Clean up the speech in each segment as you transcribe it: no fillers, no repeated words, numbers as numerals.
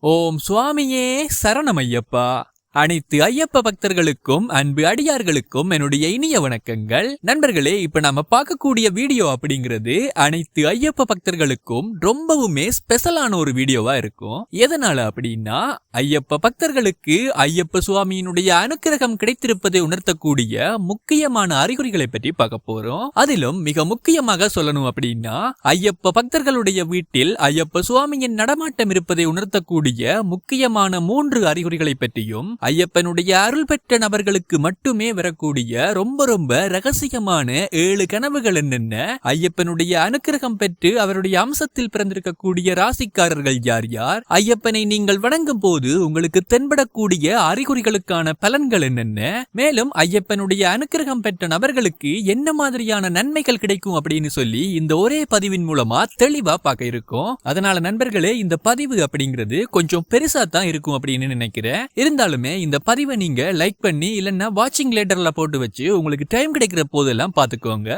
ஓம் சுவாமியே சரணமையப்பா. அனைத்து ஐயப்ப பக்தர்களுக்கும் அன்பு அடியார்களுக்கும் என்னுடைய இனிய வணக்கங்கள். நண்பர்களே, இப்ப நாம பார்க்கக்கூடிய வீடியோ அப்படிங்கிறது அனைத்து ஐயப்ப பக்தர்களுக்கும் ரொம்பவுமே ஸ்பெஷலான ஒரு வீடியோவா இருக்கும். எதனால அப்படின்னா, ஐயப்ப பக்தர்களுக்கு ஐயப்ப சுவாமியினுடைய அனுக்கிரகம் கிடைத்திருப்பதை உணர்த்தக்கூடிய முக்கியமான அறிகுறிகளை பற்றி பார்க்க போறோம். அதிலும் மிக முக்கியமாக சொல்லணும் அப்படின்னா, ஐயப்ப பக்தர்களுடைய வீட்டில் ஐயப்ப சுவாமியின் நடமாட்டம் இருப்பதை உணர்த்தக்கூடிய முக்கியமான 3 அறிகுறிகளை பற்றியும், ஐயப்பனுடைய அருள் பெற்ற நபர்களுக்கு மட்டுமே வரக்கூடிய ரொம்ப ரொம்ப ரகசியமான 7 கனவுகள் என்னென்ன, ஐயப்பனுடைய அனுக்கிரகம் பெற்று அவருடைய அம்சத்தில் பிறந்திருக்கக்கூடிய ராசிக்காரர்கள் யார் யார், ஐயப்பனை நீங்கள் வணங்கும் போது உங்களுக்கு தென்படக்கூடிய அறிகுறிகளுக்கான பலன்கள் என்னென்ன, மேலும் ஐயப்பனுடைய அனுக்கிரகம் பெற்ற நபர்களுக்கு என்ன மாதிரியான நன்மைகள் கிடைக்கும் அப்படின்னு சொல்லி இந்த ஒரே பதிவின் மூலமா தெளிவா பார்க்க இருக்கும். அதனால நண்பர்களே, இந்த பதிவு அப்படிங்கிறது கொஞ்சம் பெருசா தான் இருக்கும் அப்படின்னு நினைக்கிறேன். இருந்தாலுமே இந்த பதிவை நீங்க லைக் பண்ணி இல்லன்னா வாட்சிங் லேட்டர்ல போட்டு வச்சு உங்களுக்கு டைம் கிடைக்கிற போதெல்லாம் பாத்துக்கோங்க.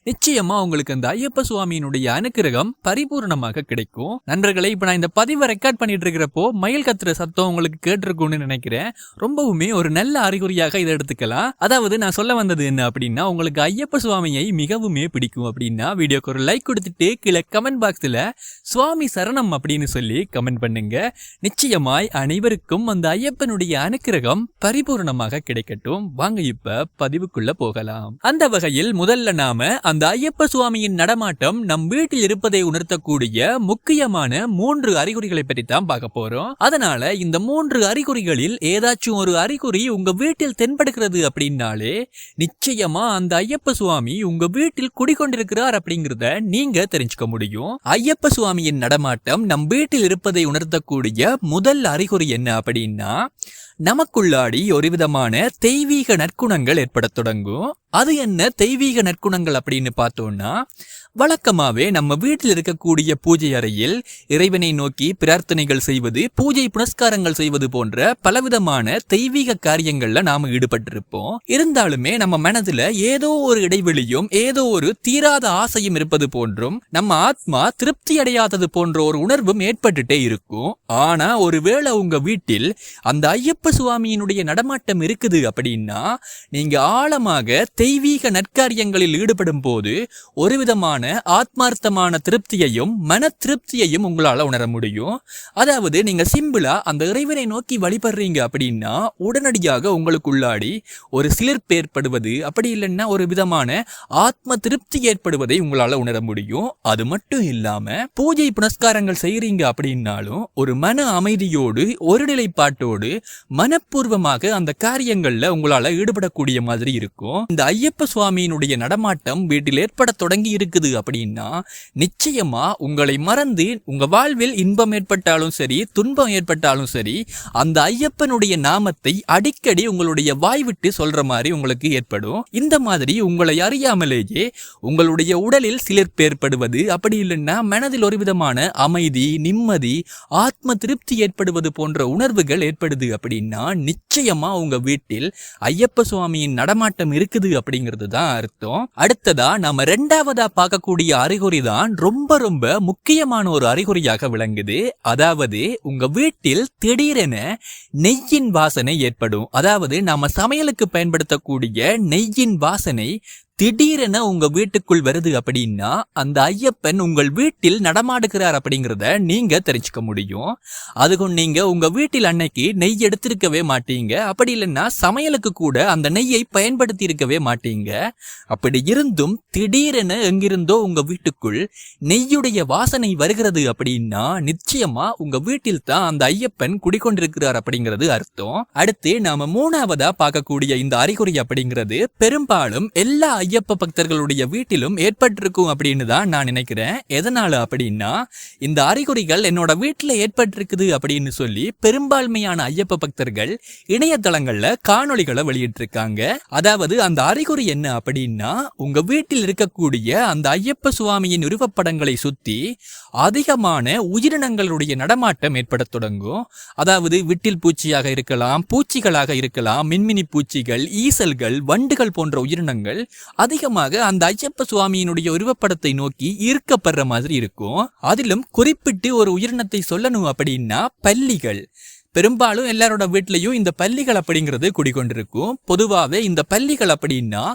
நிச்சயமா உங்களுக்கு அந்த ஐயப்ப சுவாமியினுடைய அனுக்கிரகம் பரிபூர்ணமாக கிடைக்கும். நண்பர்களே, இப்ப நான் இந்த பதிவை ரெக்கார்ட் பண்ணிட்டு இருக்கிறப்போ மயில் கத்துற சத்தம் உங்களுக்கு கேட்டிருக்கும்னு நினைக்கிறேன். ரொம்பவுமே ஒரு நல்ல அறிகுறியாக இதை எடுத்துக்கலாம். அதாவது நான் சொல்ல வந்தது என்ன அப்படின்னா, உங்களுக்கு ஐயப்ப சுவாமியை மிகவுமே பிடிக்கும் அப்படின்னா வீடியோக்கு ஒரு லைக் கொடுத்துட்டு கீழே கமெண்ட் பாக்ஸ்ல சுவாமி சரணம் அப்படின்னு சொல்லி கமெண்ட் பண்ணுங்க. நிச்சயமாய் அனைவருக்கும் அந்த ஐயப்பனுடைய அனுக்கிரகம் பரிபூர்ணமாக கிடைக்கட்டும். வாங்க இப்ப பதிவுக்குள்ள போகலாம். அந்த வகையில் முதல்ல நாம அந்த ஐயப்ப சுவாமியின் நடமாட்டம் நம் வீட்டில் இருப்பதை உணர்த்தக்கூடிய முக்கியமான 3 அறிகுறிகளை பற்றி தான் பார்க்க போறோம். அதனால இந்த 3 அறிகுறிகளில் ஏதாச்சும் ஒரு அறிகுறி உங்க வீட்டில் தென்படுகிறது அப்படின்னாலே நிச்சயமா அந்த ஐயப்ப சுவாமி உங்க வீட்டில் குடிக்கொண்டிருக்கிறார் அப்படிங்கறத நீங்க தெரிஞ்சுக்க முடியும். ஐயப்ப சுவாமியின் நடமாட்டம் நம் வீட்டில் இருப்பதை உணர்த்தக்கூடிய முதல் அறிகுறி என்ன அப்படின்னா, நமக்குள்ளாடி ஒரு விதமான தெய்வீக நற்குணங்கள் ஏற்பட தொடங்கும். அது என்ன தெய்வீக நற்குணங்கள் அப்படின்னு பார்த்தோம்னா, வழக்கமாவே நம்ம வீட்டில் இருக்கக்கூடிய பூஜை அறையில் இறைவனை நோக்கி பிரார்த்தனைகள் செய்வது, பூஜை புனஸ்காரங்கள் செய்வது போன்ற பலவிதமான தெய்வீக காரியங்கள்ல நாம ஈடுபட்டிருப்போம். இருந்தாலுமே நம்ம மனதுல ஏதோ ஒரு இடைவெளியும் ஏதோ ஒரு தீராத ஆசையும் இருப்பது போன்றும், நம்ம ஆத்மா திருப்தி அடையாதது போன்ற ஒரு உணர்வும் ஏற்பட்டுட்டே இருக்கும். ஆனா ஒருவேளை உங்க வீட்டில் அந்த ஐயப்ப சுவாமியினுடைய நடமாட்டம் இருக்குது அப்படின்னா, நீங்க ஆழமாக தெய்வீக நற்காரியங்களில் ஈடுபடும் போது ஒரு விதமான ஆத்மார்த்தமான திருப்தியையும் மன திருப்தியையும் உங்களால உணர முடியும். அதாவது நீங்க சிம்பிளா அந்த இறைவனை நோக்கி வழிபடுறீங்க அப்படின்னா உடனடியாக உங்களுக்குள்ளாடி ஒரு சிலிர்ப்பு ஏற்படுவது, அப்படி இல்லைன்னா ஒரு விதமான ஆத்ம திருப்தி ஏற்படுவதை உங்களால உணர முடியும். அது மட்டும் இல்லாம பூஜை புனஸ்காரங்கள் செய்யறீங்க அப்படின்னாலும் ஒரு மன அமைதியோடு ஒரு நிலைப்பாட்டோடு மனப்பூர்வமாக அந்த காரியங்கள்ல உங்களால ஈடுபடக்கூடிய மாதிரி இருக்கும். இந்த ஐயப்ப சுவாமியினுடைய நடமாட்டம் வீட்டில் ஏற்பட தொடங்கி இருக்குது அப்படின்னா நிச்சயமா உங்களை மறந்து உங்க வாழ்வில் இன்பம் ஏற்பட்டாலும் சரி துன்பம் ஏற்பட்டாலும் சரி அந்த ஐயப்பனுடைய நாமத்தை அடிக்கடி உங்களுடைய வாய் விட்டு சொல்ற மாதிரி உங்களுக்கு ஏற்படும். இந்த மாதிரி உங்களை அறியாமலேயே உங்களுடைய உடலில் சிலிர்ப்பு ஏற்படுவது, அப்படி இல்லைன்னா மனதில் ஒரு விதமான அமைதி, நிம்மதி, ஆத்ம திருப்தி ஏற்படுவது போன்ற உணர்வுகள் ஏற்படுது அப்படின்னா நிச்சயமா உங்க வீட்டில் ஐயப்ப சுவாமியின் நடமாட்டம் இருக்குது அப்படிங்கிறது தான் அர்த்தம். அடுத்ததா நாம 2வதா பார்க்கக்கூடிய அறிகுறி தான் ரொம்ப ரொம்ப முக்கியமான ஒரு அறிகுறியாக விளங்குது. அதாவது உங்க வீட்டில் திடீரென நெய்யின் வாசனை ஏற்படும். அதாவது நாம சமையலுக்கு பயன்படுத்தக்கூடிய நெய்யின் வாசனை திடீரென உங்க வீட்டுக்குள் வருது அப்படின்னா அந்த ஐயப்பன் உங்கள் வீட்டில் நடமாடுகிறார் அப்படிங்கிறத நீங்க தெரிஞ்சுக்க முடியும். அதுக்கும் நீங்க உங்க வீட்டில் அன்னைக்கு நெய் எடுத்திருக்கவே மாட்டீங்க, அப்படி இல்லைன்னா சமையலுக்கு கூட அந்த நெய்யை பயன்படுத்தி இருக்கவே மாட்டீங்க. அப்படி இருந்தும் திடீரென எங்கிருந்தோ உங்க வீட்டுக்குள் நெய்யுடைய வாசனை வருகிறது அப்படின்னா நிச்சயமா உங்க வீட்டில் தான் அந்த ஐயப்பன் குடிக்கொண்டிருக்கிறார் அப்படிங்கிறது அர்த்தம். அடுத்து நாம 3வதா பார்க்கக்கூடிய இந்த அறிகுறி அப்படிங்கிறது பெரும்பாலும் எல்லா ஐயப்ப பக்தர்களுடைய வீட்டிலும் ஏற்பட்டிருக்கும் அப்படின்னு தான் நான் நினைக்கிறேன். எதனால அப்படின்னா, இந்த அறிகுறிகள் என்னோட வீட்டில் ஏற்பட்டிருக்குது அப்படின்னு சொல்லி பெரும்பான்மையான ஐயப்ப பக்தர்கள் இணையதளங்கள்ல காணொளிகளை வெளியிட்டிருக்காங்க. அதாவது அந்த அறிகுறி என்ன அப்படின்னா, உங்க வீட்டில் இருக்கக்கூடிய அந்த ஐயப்ப சுவாமியின் உருவப்படங்களை சுத்தி அதிகமான உயிரினங்களுடைய நடமாட்டம் ஏற்பட தொடங்கும். அதாவது விட்டில் பூச்சியாக இருக்கலாம், பூச்சிகளாக இருக்கலாம், மின்மினி பூச்சிகள், ஈசல்கள், வண்டுகள் போன்ற உயிரினங்கள் அதிகமாக அந்த ஐயப்ப சுவாமியினுடைய உருவப்படத்தை நோக்கி ஈர்க்கப்படுற மாதிரி இருக்கும். அதிலும் குறிப்பிட்டு ஒரு உயிரினத்தை சொல்லணும் அப்படின்னா பல்லிகள். பெரும்பாலும் எல்லாரோட வீட்லயும் இந்த பல்லிகள் அப்படிங்கிறது குடிக்கொண்டிருக்கும். பொதுவாகவே இந்த பல்லிகள் அப்படின்னா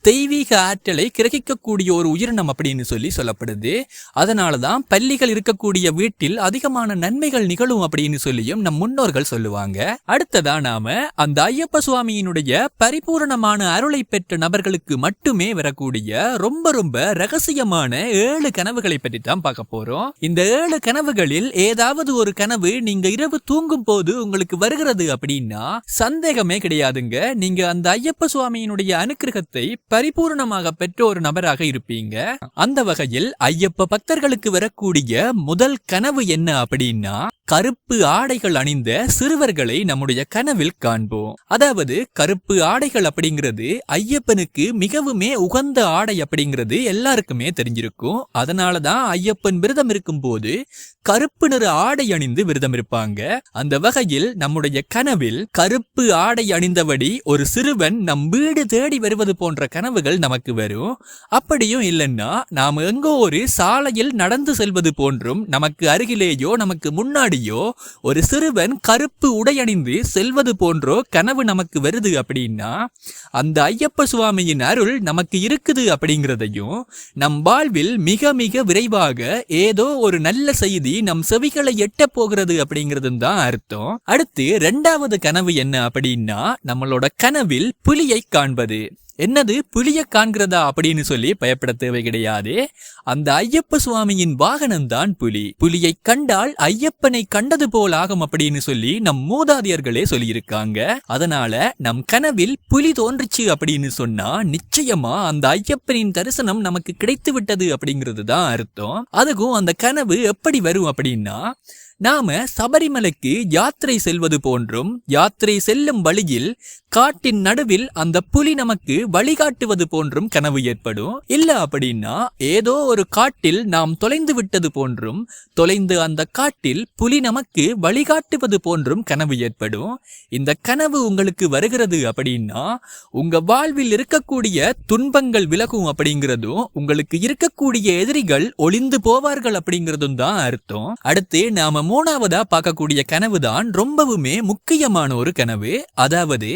தெய்வீக ஆற்றலை கிரகிக்கக்கூடிய ஒரு உயிரினம் அப்படின்னு சொல்லப்படுது. அதனாலதான் பல்லிகள் இருக்கக்கூடிய வீட்டில் அதிகமான நன்மைகள் நிகழும் அப்படின்னு சொல்லியும் நம் முன்னோர்கள் சொல்லுவாங்க. அடுத்ததா நாம அந்த ஐயப்ப சுவாமியினுடைய பரிபூரணமான அருளை பெற்ற நபர்களுக்கு மட்டுமே வரக்கூடிய ரொம்ப ரொம்ப ரகசியமான 7 கனவுகளை பற்றி தான் பார்க்க போறோம். இந்த 7 கனவுகளில் ஏதாவது ஒரு கனவு நீங்க இரவு தூங்கும் போது உங்களுக்கு வருகிறது அப்படின்னா சந்தேகமே கிடையாதுங்க, நீங்க அந்த ஐயப்ப சுவாமியினுடைய அனுக்கிரகத்தை பரிபூர்ணமாக பெற்ற ஒரு நபராக இருப்பீங்க. அந்த வகையில் ஐயப்ப பக்தர்களுக்கு வரக்கூடிய முதல் கனவு என்ன அப்படின்னா, கருப்பு ஆடைகள் அணிந்த சிறுவர்களை நம்முடைய கனவில் காண்போம். அதாவது கருப்பு ஆடைகள் அப்படிங்கிறது ஐயப்பனுக்கு மிகவுமே உகந்த ஆடை அப்படிங்கிறது எல்லாருக்குமே தெரிஞ்சிருக்கும். அதனாலதான் ஐயப்பன் விரதம் இருக்கும் போது கருப்பு நிற ஆடை அணிந்து விரதம் இருப்பாங்க. அந்த வகையில் நம்முடைய கனவில் கருப்பு ஆடை அணிந்தபடி ஒரு சிறுவன் நம் வீடு தேடி வருவது போன்ற கனவுகள் நமக்கு வரும். அப்படியும் இல்லைன்னா நாம் எங்கோ ஒரு சாலையில் நடந்து செல்வது போன்றும் நமக்கு அருகிலேயோ நமக்கு முன்னாடியோ ஒரு சிறுவன் கருப்பு உடை அணிந்து செல்வது போன்றோ கனவு நமக்கு வருது அப்படின்னா அந்த ஐயப்ப சுவாமியின் அருள் நமக்கு இருக்குது அப்படிங்கிறதையும், நம் வாழ்வில் மிக மிக விரைவாக ஏதோ ஒரு நல்ல செய்தி நம் செவிகளை எட்ட போகிறது அப்படிங்கிறது தான் அர்த்தம். அடுத்து 2வது கனவு என்ன அப்படின்னா, நம்மளோட கனவில் புலியை காண்பது. என்னது புலிய காண்கிறதா அப்படின்னு சொல்லி பயப்பட தேவை கிடையாது. அந்த ஐயப்ப சுவாமியின் வாகனம் தான் புலி. புலியை கண்டால் ஐயப்பனை கண்டது போல் ஆகும் அப்படின்னு சொல்லி நம் மூதாதையர்களே சொல்லியிருக்காங்க. அதனால நம் கனவில் புலி தோன்றுச்சு அப்படின்னு சொன்னா நிச்சயமா அந்த ஐயப்பனின் தரிசனம் நமக்கு கிடைத்து விட்டது அப்படிங்கிறது தான் அர்த்தம். அதுக்கும் அந்த கனவு எப்படி வரும் அப்படின்னா, நாம சபரிமலைக்கு யாத்திரை செல்வது போன்றும் யாத்திரை செல்லும் வழியில் காட்டின் நடுவில் அந்த புலி நமக்கு வழிகாட்டுவது போன்றும் கனவு ஏற்படும். இல்ல அப்படின்னா ஏதோ ஒரு காட்டில் நாம் தொலைந்து விட்டது போன்றும் தொலைந்து அந்த காட்டில் புலி நமக்கு வழிகாட்டுவது போன்றும் கனவு ஏற்படும். இந்த கனவு உங்களுக்கு வருகிறது அப்படின்னா உங்க வாழ்வில் இருக்கக்கூடிய துன்பங்கள் விலகும் அப்படிங்கிறதும் உங்களுக்கு இருக்கக்கூடிய எதிரிகள் ஒளிந்து போவார்கள் அப்படிங்கிறதும் தான் அர்த்தம். அடுத்து நாம 3வதா பார்க்கக்கூடிய கனவுதான் ரொம்பவுமே முக்கியமான ஒரு கனவு. அதாவது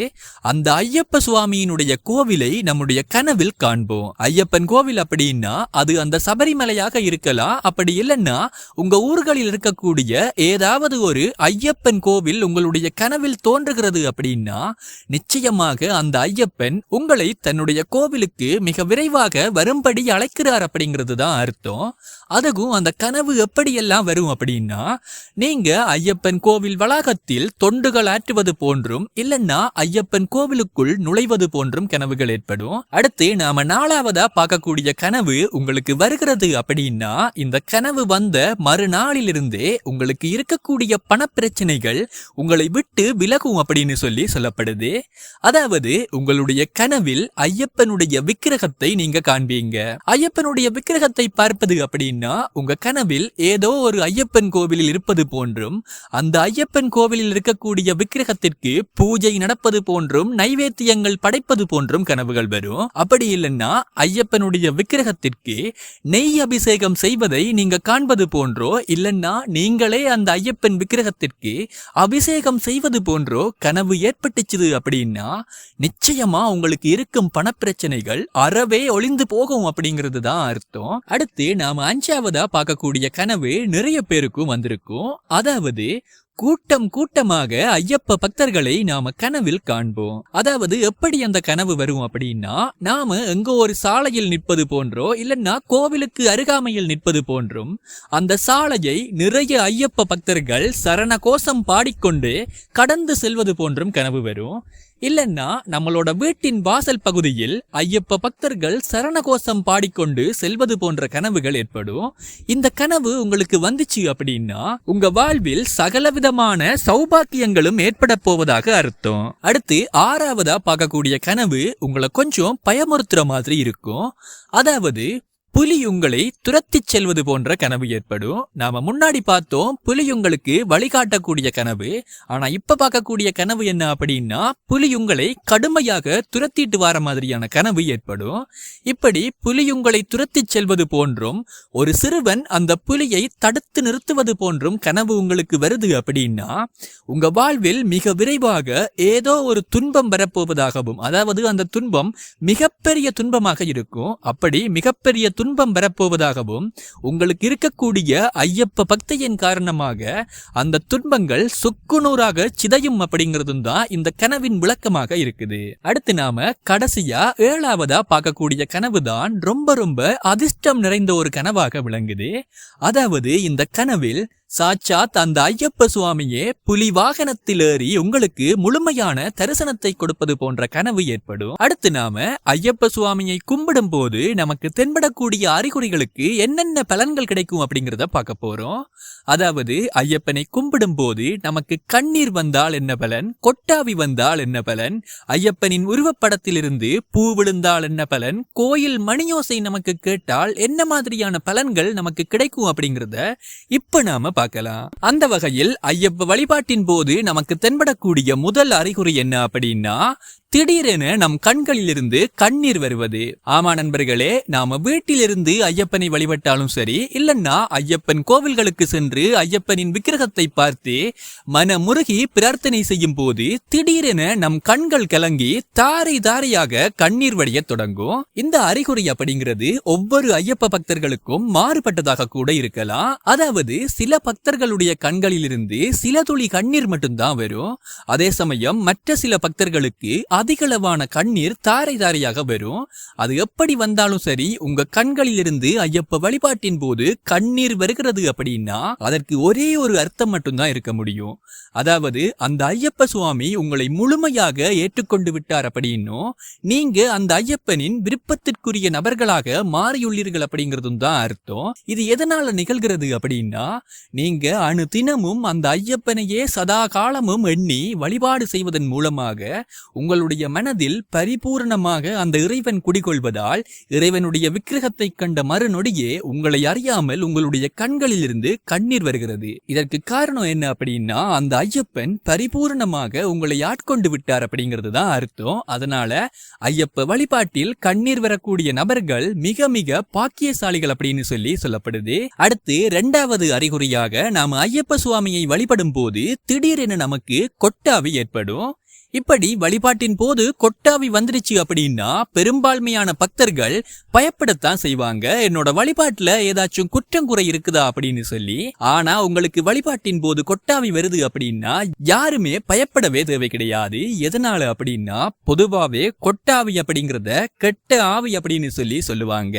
அந்த ஐயப்ப சுவாமியினுடைய கோவிலை நம்முடைய கனவில் காண்போம். ஐயப்பன் கோவில் அப்படின்னா அது அந்த சபரிமலையாக இருக்கலாம். அப்படி இல்லைன்னா உங்க ஊர்களில் இருக்கக்கூடிய ஏதாவது ஒரு ஐயப்பன் கோவில் உங்களுடைய கனவில் தோன்றுகிறது அப்படின்னா நிச்சயமாக அந்த ஐயப்பன் உங்களை தன்னுடைய கோவிலுக்கு மிக விரைவாக வரும்படி அழைக்கிறார் அப்படிங்கிறது தான் அர்த்தம். அதுக்கும் அந்த கனவு எப்படியெல்லாம் வரும் அப்படின்னா, நீங்க ஐயப்பன் கோவில் வளாகத்தில் தொண்டுகள் ஆற்றுவது போன்றும் இல்லைன்னா ஐயப்பன் கோவிலுக்குள் நுழைவது போன்றும் கனவுகள் ஏற்படும். அடுத்து நாம 4வதா பார்க்கக்கூடிய கனவு உங்களுக்கு வருகிறது அப்படின்னா, இந்த கனவு வந்த மறுநாளிலிருந்தே உங்களுக்கு இருக்கக்கூடிய பணப்பிரச்சனைகள் உங்களை விட்டு விலகும் அப்படின்னு சொல்லப்படுது. அதாவது உங்களுடைய கனவில் ஐயப்பனுடைய விக்கிரகத்தை நீங்க காண்பீங்க. ஐயப்பனுடைய விக்கிரகத்தை பார்ப்பது அப்படின்னா உங்க கனவில் ஏதோ ஒரு ஐயப்பன் கோவிலில் இருப்பது போன்றும் அந்த ஐயப்பன் கோவிலில் இருக்கக்கூடிய விக்கிரகத்திற்கு பூஜை நடப்பது போன்றும் நைவேத்தியங்கள் படைப்பது போன்றும் கனவுகள் வரும். அப்படி இல்லைன்னா ஐயப்பனுடைய விக்கிரகத்திற்கு நெய் அபிஷேகம் செய்வதை நீங்க காண்பது போன்றோ இல்லைன்னா நீங்களே அந்த ஐயப்பன் விக்கிரகத்திற்கு அபிஷேகம் செய்வது போன்றோ கனவு ஏற்பட்டுச்சுது அப்படின்னா நிச்சயமா உங்களுக்கு இருக்கும் பணப்பிரச்சனைகள் அறவே ஒளிந்து போகும் அப்படிங்கிறது தான் அர்த்தம். அடுத்து நாம 5வதா பார்க்கக்கூடிய கனவு நிறைய பேருக்கும் வந்திருக்கும். அதாவது கூட்டம் கூட்டமாக ஐயப்ப பக்தர்களை நாம கனவில் காண்போம். அதாவது எப்படி அந்த கனவு வரும் அப்படின்னா, நாம எங்கோ ஒரு சாலையில் நிற்பது போன்றோ இல்லைன்னா கோவிலுக்கு அருகாமையில் நிற்பது போன்றும் அந்த சாலையை நிறைய ஐயப்ப பக்தர்கள் சரண கோஷம் பாடிக்கொண்டு கடந்து செல்வது போன்றும் கனவு வரும். இல்லைன்னா நம்மளோட வீட்டின் வாசல் பகுதியில் ஐயப்ப பக்தர்கள் சரணகோஷம் பாடிக்கொண்டு செல்வது போன்ற கனவுகள் ஏற்படும். இந்த கனவு உங்களுக்கு வந்துச்சு அப்படின்னா உங்க வாழ்வில் சகலவிதமான சௌபாக்கியங்களும் ஏற்பட போவதாக அர்த்தம். அடுத்து 6வதா பார்க்கக்கூடிய கனவு உங்களை கொஞ்சம் பயமுறுத்துற மாதிரி இருக்கும். அதாவது புலி உங்களை துரத்திச் செல்வது போன்ற கனவு ஏற்படும். நாம முன்னாடி பார்த்தோம் புலி உங்களுக்கு வழிகாட்டக்கூடிய கனவு. ஆனா இப்ப பார்க்கக்கூடிய கனவு என்ன அப்படின்னா, புலி உங்களை கடுமையாக துரத்திட்டு வர மாதிரியான கனவு ஏற்படும். இப்படி புலி உங்களை துரத்திச் செல்வது போன்றும் ஒரு சிறுவன் அந்த புலியை தடுத்து நிறுத்துவது போன்றும் கனவு உங்களுக்கு வருது அப்படின்னா, உங்க வாழ்வில் மிக விரைவாக ஏதோ ஒரு துன்பம் வரப்போவதாகவும், அதாவது அந்த துன்பம் மிகப்பெரிய துன்பமாக இருக்கும். அப்படி மிகப்பெரிய துன்பம் வரப்போவதாகவும், உங்களுக்கு இருக்கக்கூடிய ஐயப்ப பக்தியின் காரணமாக அந்த துன்பங்கள் சுக்குநூறாக சிதையும் அப்படிங்கிறதும் தான் இந்த கனவின் விளக்கமாக இருக்குது. அடுத்து நாம கடைசியா 7வதா பார்க்கக்கூடிய கனவு தான் ரொம்ப ரொம்ப அதிர்ஷ்டம் நிறைந்த ஒரு கனவாக விளங்குது. அதாவது இந்த கனவில் சாட்சாத் அந்த ஐயப்ப சுவாமியே புலி வாகனத்தில் ஏறி உங்களுக்கு முழுமையான தரிசனத்தை கொடுப்பது போன்ற கனவு ஏற்படும். அடுத்து நாம ஐயப்ப சுவாமியை கும்பிடும் போது நமக்கு தென்படக்கூடிய அறிகுறிகளுக்கு என்னென்ன பலன்கள் கிடைக்கும் அப்படிங்கிறத பார்க்க போறோம். அதாவது ஐயப்பனை கும்பிடும் போது நமக்கு கண்ணீர் வந்தால் என்ன பலன், கொட்டாவி வந்தால் என்ன பலன், ஐயப்பனின் உருவப்படத்திலிருந்து பூ விழுந்தால் என்ன பலன், கோயில் மணியோசை நமக்கு கேட்டால் என்ன மாதிரியான பலன்கள் நமக்கு கிடைக்கும் அப்படிங்கிறத இப்ப நாம பார்க்கலாம். அந்த வகையில் ஐயப்ப வழிபாட்டின் போது நமக்கு தென்படக்கூடிய முதல் அறிகுறி என்ன அப்படின்னா, திடீரென நம் கண்களிலிருந்து கண்ணீர் வருவது. ஆமா நண்பர்களே, நாம வீட்டிலிருந்து ஐயப்பனை வழிபட்டாலும் சரி, இல்லன்னா ஐயப்பன் கோவில்களுக்கு சென்று ஐயப்பனின் விக்கிரகத்தை பார்த்து மனமுருகி பிரார்த்தனை செய்யும் போது திடீரென நம் கண்கள் கலங்கி தாரை தாரையாக கண்ணீர் வடிய தொடங்கும். இந்த அறிகுறி அப்படிங்கிறது ஒவ்வொரு ஐயப்ப பக்தர்களுக்கும் மாறுபட்டதாக கூட இருக்கலாம். அதாவது சில பக்தர்களுடைய கண்களிலிருந்து சில துளி கண்ணீர் மட்டும்தான் வரும். அதே சமயம் மற்ற சில பக்தர்களுக்கு அதிகளவான கண்ணீர் தாரை தாரையாக வரும். அது எப்படி வந்தாலும் சரி, உங்க கண்களிலிருந்து ஐயப்ப வழிபாட்டின் போது கண்ணீர் வருகிறது அப்படின்னா அதற்கு ஒரே ஒரு அர்த்தம் மட்டும்தான் இருக்க முடியும். அதாவது அந்த ஐயப்ப சுவாமி உங்களை முழுமையாக ஏற்றுக்கொண்டு விட்டார் அப்படின்னும், நீங்க அந்த ஐயப்பனின் விருப்பத்திற்குரிய நபர்களாக மாறியுள்ளீர்கள் அப்படிங்கிறதும் தான் அர்த்தம். இது எதனால நிகழ்கிறது அப்படின்னா, நீங்க அணு தினமும் அந்த ஐயப்பனையே சதா காலமும் எண்ணி வழிபாடு செய்வதன் மூலமாக உங்களுடைய மனதில் பரிபூர்ணமாக அந்த இறைவன் குடிகொள்வதால் இறைவனுடைய விக்கிரகத்தை கண்ட மறுநொடியே உங்களை அறியாமல் உங்களுடைய கண்களில் இருந்து கண்ணீர் வருகிறது. இதற்கு காரணம் என்ன அப்படின்னா, அந்த ஐயப்பன் பரிபூர்ணமாக உங்களை ஆட்கொண்டு விட்டார் அப்படிங்கிறது தான் அர்த்தம். அதனால ஐயப்ப வழிபாட்டில் கண்ணீர் வரக்கூடிய நபர்கள் மிக மிக பாக்கியசாலிகள் அப்படின்னு சொல்லப்படுது. அடுத்து 2வது அறிகுறியாக நாம ஐயப்ப சுவாமியை வழிபடும் போது திடீரென நமக்கு கொட்டாவி ஏற்படும். இப்படி வழிபாட்டின் போது கொட்டாவி வந்துருச்சு அப்படின்னா பெரும்பான்மையான பக்தர்கள் பயப்படத்தான் செய்வாங்க. என்னோட வழிபாட்டுல ஏதாச்சும் குற்றங்குறை இருக்குதா அப்படின்னு சொல்லி. ஆனா உங்களுக்கு வழிபாட்டின் போது கொட்டாவி வருது அப்படின்னா யாருமே பயப்படவே தேவை கிடையாது. எதனால அப்படின்னா, பொதுவாவே கொட்டாவி அப்படிங்கறத கெட்ட ஆவி அப்படின்னு சொல்லுவாங்க.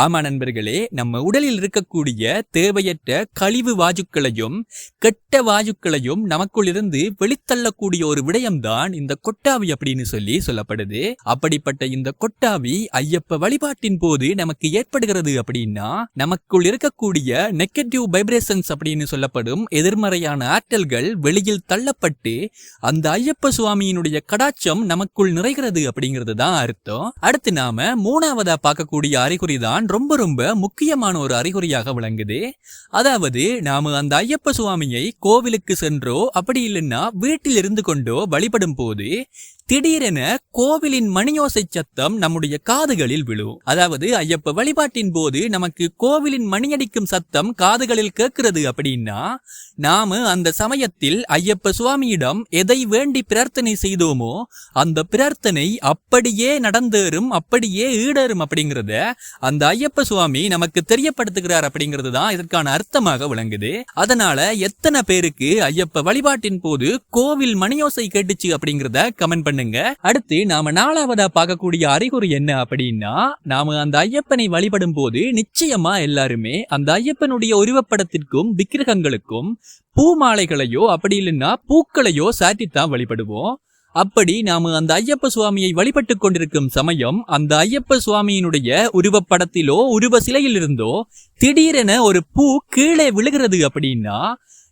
ஆமா நண்பர்களே, நம்ம உடலில் இருக்கக்கூடிய தேவையற்ற கழிவு வாயுக்களையும் கெட்ட வாயுக்களையும் நமக்குள் இருந்து வெளித்தள்ளக்கூடிய ஒரு விடயம்தான் இந்த கொட்டாவி அப்படின்னு சொல்லப்படுது. அப்படிப்பட்ட இந்த கொட்டாவி ஐயப்ப வழிபாட்டின் போது நமக்கு ஏற்படுகிறது அப்படின்னா, நமக்குள் இருக்கக்கூடிய நெகட்டிவ் வைப்ரேஷன்ஸ் அப்படின்னு சொல்லப்படும் எதிர்மறையான ஆற்றல்கள் வெளியில் தள்ளப்பட்டு அந்த ஐயப்ப சுவாமியினுடைய கடாட்சம் நமக்குள் நிறைகிறது அப்படிங்கிறது தான் அர்த்தம். அடுத்து நாம 3வதா பார்க்கக்கூடிய அறிகுறி தான் ரொம்ப ரொம்ப முக்கியமான ஒரு அறிகுறியாக விளங்குது. அதாவது நாம அந்த ஐயப்ப சுவாமியை கோவிலுக்கு சென்றோ அப்படி இல்லைன்னா வீட்டில் இருந்து கொண்டோ வழிபடும் போது திடீரென கோவிலின் மணியோசை சத்தம் நம்முடைய காதுகளில் விழும். அதாவது ஐயப்ப வழிபாட்டின் போது நமக்கு கோவிலின் மணியடிக்கும் சத்தம் காதுகளில் கேட்கிறது அப்படின்னா, நாம அந்த சமயத்தில் ஐயப்ப சுவாமியிடம் எதை வேண்டி பிரார்த்தனை செய்தோமோ அந்த பிரார்த்தனை அப்படியே நடந்தேறும், அப்படியே ஈடேறும் அப்படிங்கறத அந்த ஐயப்ப சுவாமி நமக்கு தெரியப்படுத்துகிறார் அப்படிங்கிறது தான் இதற்கான அர்த்தமாக விளங்குது. அதனால எத்தனை பேருக்கு ஐயப்ப வழிபாட்டின் போது கோவில் மணியோசை கேட்டுச்சு அப்படிங்கறத கமெண்ட் பண்ணுங்க. அடுத்து நாம 4வதா பார்க்கக்கூடிய அறிகுறி என்ன அப்படின்னா, நாம அந்த ஐயப்பனை வழிபடும் போது நிச்சயமா எல்லாருமே அந்த ஐயப்பனுடைய உருவப்படத்திற்கும் விக்கிரகங்களுக்கும் பூ மாலைகளையோ அப்படி இல்லைன்னா பூக்களையோ சாட்டித்தான் வழிபடுவோம். அப்படி நாம அந்த ஐயப்ப சுவாமியை வழிபட்டு கொண்டிருக்கும் சமயம் அந்த ஐயப்ப சுவாமியினுடைய உருவப்படத்திலோ உருவ சிலையில் இருந்தோ திடீரென ஒரு பூ கீழே விழுகிறது அப்படின்னா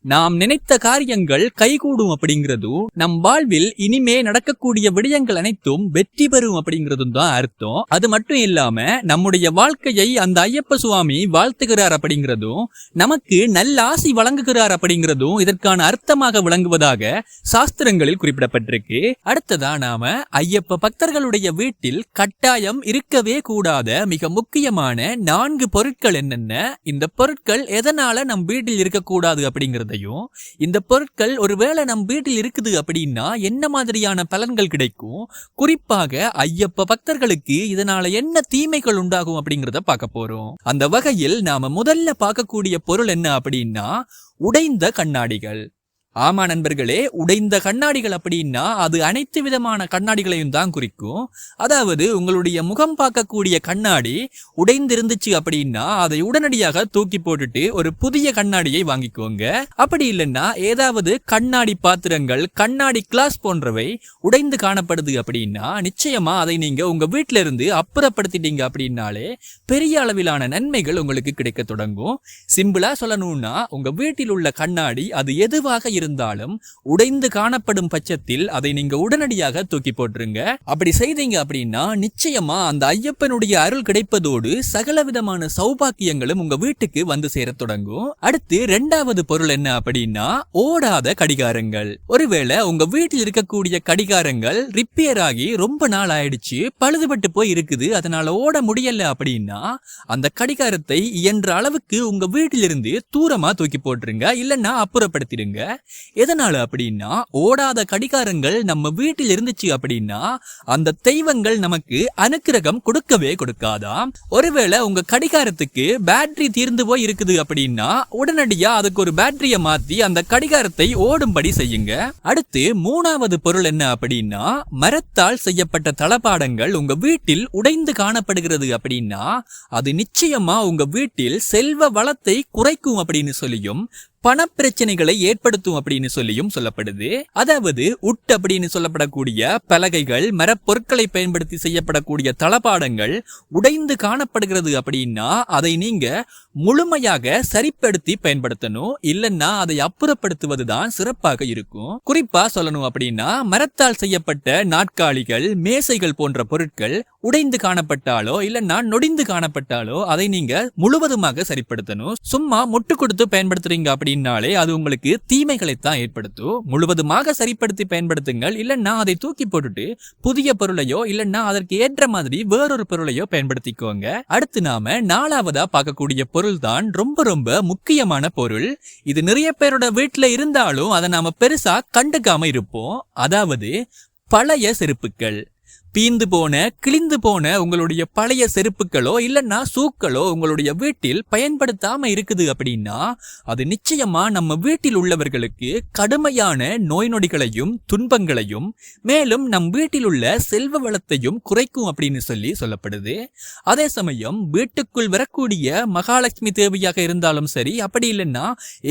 நாம் நினைத்த காரியங்கள் கைகூடும் அப்படிங்கிறதும் நம் வாழ்வில் இனிமே நடக்கக்கூடிய விடயங்கள் அனைத்தும் வெற்றி பெறும் அப்படிங்கிறதும் தான் அர்த்தம். அது மட்டும் இல்லாம நம்முடைய வாழ்க்கையை அந்த ஐயப்ப சுவாமி வாழ்த்துகிறார் அப்படிங்கிறதும் நமக்கு நல்ல ஆசி வழங்குகிறார் அப்படிங்கிறதும் இதற்கான அர்த்தமாக விளங்குவதாக சாஸ்திரங்களில் குறிப்பிடப்பட்டிருக்கு. அடுத்ததா நாம ஐயப்ப பக்தர்களுடைய வீட்டில் கட்டாயம் இருக்கவே கூடாத மிக முக்கியமான 4 பொருட்கள் என்னென்ன, இந்த பொருட்கள் எதனால நம் வீட்டில் இருக்கக்கூடாது அப்படிங்கிறதையும், இந்த பொருட்கள் ஒருவேளை நம் வீட்டில் இருக்குது அப்படின்னா என்ன மாதிரியான பலன்கள் கிடைக்கும், குறிப்பாக ஐயப்ப பக்தர்களுக்கு இதனால என்ன தீமைகள் உண்டாகும் அப்படிங்கறத பார்க்க போறோம். அந்த வகையில் நாம முதல்ல பார்க்கக்கூடிய பொருள் என்ன அப்படின்னா உடைந்த கண்ணாடிகள். ஆமா நண்பர்களே, உடைந்த கண்ணாடிகள் அப்படின்னா அது அனைத்து விதமான கண்ணாடிகளையும் தான் குறிக்கும். அதாவது உங்களுடைய முகம் பார்க்கக்கூடிய கண்ணாடி உடைந்திருந்துச்சு அப்படின்னா அதை உடனடியாக தூக்கி போட்டுட்டு ஒரு புதிய கண்ணாடியை வாங்கிக்கோங்க. அப்படி இல்லைன்னா ஏதாவது கண்ணாடி பாத்திரங்கள், கண்ணாடி கிளாஸ் போன்றவை உடைந்து காணப்படுது அப்படின்னா நிச்சயமா அதை நீங்க உங்க வீட்டில இருந்து அப்புறப்படுத்திட்டீங்க அப்படின்னாலே பெரிய அளவிலான நன்மைகள் உங்களுக்கு கிடைக்க தொடங்கும். சிம்பிளா சொல்லணும்னா உங்க வீட்டில் உள்ள கண்ணாடி அது எதுவாக இருந்தாலும் உடைந்து காணப்படும் பட்சத்தில் அதை நீங்க உடனடியாக தூக்கி போட்டுருங்க. அப்படி செய்தீங்க அப்படின்னா நிச்சயமா அந்த ஐயப்பனுடைய அருள் கிடைப்பதோடு சகல விதமான சௌபாக்கியங்களும் உங்க வீட்டுக்கு வந்து சேர தொடங்கும். அடுத்து 2வது பொருள் என்ன அப்படின்னா ஓடாத கடிகாரங்கள். ஒருவேளை உங்க வீட்டில் இருக்கக்கூடிய கடிகாரங்கள் ரிப்பேர் ஆகி ரொம்ப நாள் ஆயிடுச்சு, பழுதுபட்டு போய் இருக்குது, அதனால ஓட முடியல அப்படின்னா அந்த கடிகாரத்தை இயன்ற அளவுக்கு உங்க வீட்டிலிருந்து தூரமா தூக்கி போட்டுருங்க, இல்லைன்னா அப்புறப்படுத்திடுங்க. எதனால அப்படின்னா ஓடாத கடிகாரங்கள் நம்ம வீட்டில் இருந்துச்சு அப்படின்னா அந்த தெய்வங்கள் நமக்கு அனுக்கிரகம் கொடுக்கவே கொடுக்காதாம். ஒருவேளை உங்க கடிகாரத்துக்கு பேட்டரி தீர்ந்து போய் இருக்குது அப்படின்னா உடனடியா அதுக்கு ஒரு பேட்டரியை மாத்தி அந்த கடிகாரத்தை ஓடும்படி செய்யுங்க. அடுத்து 3வது பொருள் என்ன அப்படின்னா மரத்தால் செய்யப்பட்ட தளபாடங்கள் உங்க வீட்டில் உடைந்து காணப்படுகிறது அப்படின்னா அது நிச்சயமா உங்க வீட்டில் செல்வ வளத்தை குறைக்கும் அப்படின்னு சொல்லியும் பணப்பிரச்சனைகளை ஏற்படுத்தும் அப்படின்னு சொல்லியும் சொல்லப்படுது. அதாவது உட் அப்படின்னு சொல்லப்படக்கூடிய பலகைகள், மரப்பொருட்களை பயன்படுத்தி செய்யப்படக்கூடிய தளபாடங்கள் உடைந்து காணப்படுகிறது அப்படின்னா அதை நீங்க முழுமையாக சரிப்படுத்தி பயன்படுத்தணும், இல்லைன்னா அதை அப்புறப்படுத்துவதுதான் சிறப்பாக இருக்கும். குறிப்பா சொல்லணும் அப்படின்னா மரத்தால் செய்யப்பட்ட நாற்காலிகள், மேசைகள் போன்ற பொருட்கள் உடைந்து காணப்பட்டாலோ இல்லைன்னா நொடிந்து காணப்பட்டாலோ அதை நீங்க முழுவதுமாக சரிப்படுத்தணும். சும்மா முட்டு கொடுத்து பயன்படுத்துறீங்க அப்படின்னாலே அது உங்களுக்கு தீமைகளைத்தான் ஏற்படுத்தும். முழுவதுமாக சரிப்படுத்தி பயன்படுத்துங்கள், இல்லைன்னா அதை தூக்கி போட்டுட்டு புதிய பொருளையோ இல்லைன்னா அதற்கு ஏற்ற மாதிரி வேறொரு பொருளையோ பயன்படுத்திக்கோங்க. அடுத்து நாம 4வதா பார்க்கக்கூடிய பொருள் தான் ரொம்ப ரொம்ப முக்கியமான பொருள். இது நிறைய பேரோட வீட்டுல இருந்தாலும் அதை நாம பெருசா கண்டுக்காம இருப்போம். அதாவது பழைய செருப்புகள். பீந்து போன, கிழிந்து போன உங்களுடைய பழைய செருப்புகளோ இல்லைன்னா சூக்களோ உங்களுடைய வீட்டில் பயன்படுத்தாம இருக்குது அப்படின்னா அது நிச்சயமா நம்ம வீட்டில் உள்ளவர்களுக்கு கடுமையான நோய் நொடிகளையும் துன்பங்களையும் மேலும் நம் வீட்டில் உள்ள செல்வ வளத்தையும் குறைக்கும் அப்படின்னு சொல்லப்படுது. அதே சமயம் வீட்டுக்குள் வரக்கூடிய மகாலட்சுமி தேவியாக இருந்தாலும் சரி, அப்படி இல்லைன்னா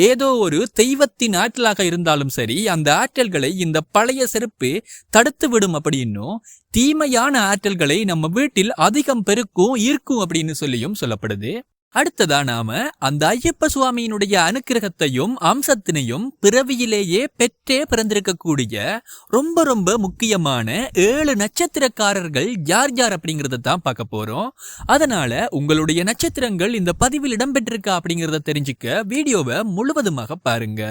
ஏதோ ஒரு தெய்வத்தின் ஆற்றலாக இருந்தாலும் சரி, அந்த ஆற்றல்களை இந்த பழைய செருப்பு தடுத்து விடும் அப்படின்னும் தீமையான ஆற்றல்களை நம்ம வீட்டில் அதிகம் பெருக்கும் ஈர்க்கும் அப்படின்னு சொல்லியும் சொல்லப்படுது. அடுத்ததா நாம அந்த ஐயப்ப சுவாமியினுடைய அனுக்கிரகத்தையும் அம்சத்தினையும் பிறவியிலேயே பெற்றே பிறந்திருக்கக்கூடிய ரொம்ப ரொம்ப முக்கியமான 7 நட்சத்திரக்காரர்கள் யார் யார் அப்படிங்கறத தான் பார்க்க போறோம். அதனால உங்களுடைய நட்சத்திரங்கள் இந்த பதிவில் இடம்பெற்றிருக்கா அப்படிங்கறத தெரிஞ்சுக்க வீடியோவை முழுவதுமாக பாருங்க.